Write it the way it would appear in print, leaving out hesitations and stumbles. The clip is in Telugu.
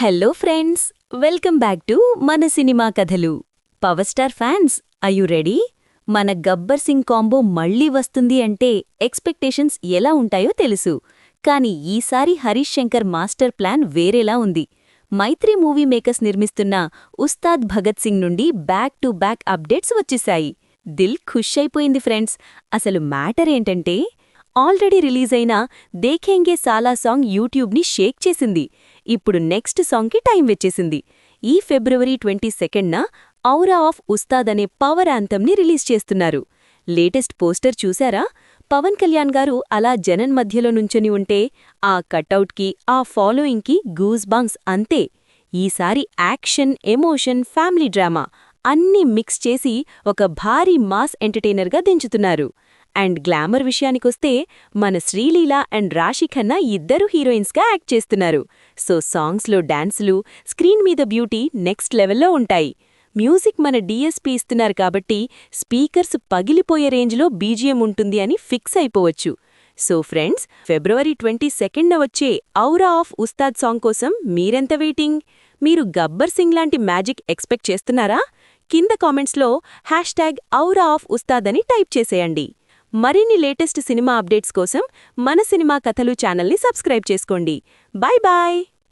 Hello friends, welcome back to మన సినిమా కథలు. Power star fans, are you ready? మన గబ్బర్ సింగ్ కాంబో మళ్ళీ వస్తుంది అంటే ఎక్స్పెక్టేషన్స్ ఎలా ఉంటాయో తెలుసు. కానీ ఈసారి హరీష్ శంకర్ మాస్టర్ ప్లాన్ వేరేలా ఉంది. మైత్రి మూవీ మేకర్స్ నిర్మిస్తున్న ఉస్తాద్ భగత్ సింగ్ నుండి బ్యాక్ టు బ్యాక్ అప్డేట్స్ వచ్చేశాయి. దిల్ ఖుష్ అయిపోయింది ఫ్రెండ్స్. అసలు మ్యాటర్ ఏంటంటే, ఆల్రెడీ రిలీజ్ అయిన దేఖేంగే సాలా సాంగ్ యూట్యూబ్ని షేక్ చేసింది. ఇప్పుడు నెక్స్ట్ సాంగ్కి టైం వచ్చేసింది. ఈ ఫిబ్రవరి 22న ఔరా ఆఫ్ ఉస్తాద్ అనే పవర్ యాంథమ్ని రిలీజ్ చేస్తున్నారు. లేటెస్ట్ పోస్టర్ చూశారా? పవన్ కళ్యాణ్ గారు అలా జనం మధ్యలో నుంచొని ఉంటే ఆ కటౌట్కి, ఆ ఫాలోయింగ్కి గూస్ బంప్స్ అంతే. ఈసారి యాక్షన్, ఎమోషన్, ఫ్యామిలీ డ్రామా అన్నీ మిక్స్ చేసి ఒక భారీ మాస్ ఎంటర్టైనర్గా దించుతున్నారు. అండ్ గ్లామర్ విషయానికొస్తే మన శ్రీలీల అండ్ రాశి ఖన్నా ఇద్దరు హీరోయిన్స్గా యాక్ట్ చేస్తున్నారు. సో సాంగ్స్లో డాన్సులు, స్క్రీన్ మీద బ్యూటీ నెక్స్ట్ లెవెల్లో ఉంటాయి. మ్యూజిక్ మన డిఎస్పీ ఇస్తున్నారు కాబట్టి స్పీకర్స్ పగిలిపోయే రేంజ్లో బీజిఎం ఉంటుంది అని ఫిక్స్ అయిపోవచ్చు. సో ఫ్రెండ్స్, ఫిబ్రవరి 22న వచ్చే ఔరా ఆఫ్ ఉస్తాద్ సాంగ్ కోసం మీరెంత వెయిటింగ్? మీరు గబ్బర్ సింగ్ లాంటి మ్యాజిక్ ఎక్స్పెక్ట్ చేస్తున్నారా? కింద కామెంట్స్లో #ఔరా ఆఫ్ ఉస్తాద్ అని టైప్ చేసేయండి. మరిన్ని లేటెస్ట్ సినిమా అప్డేట్స్ కోసం మన సినిమా కథలు ఛానల్ని సబ్స్క్రైబ్ చేసుకోండి. Bye bye.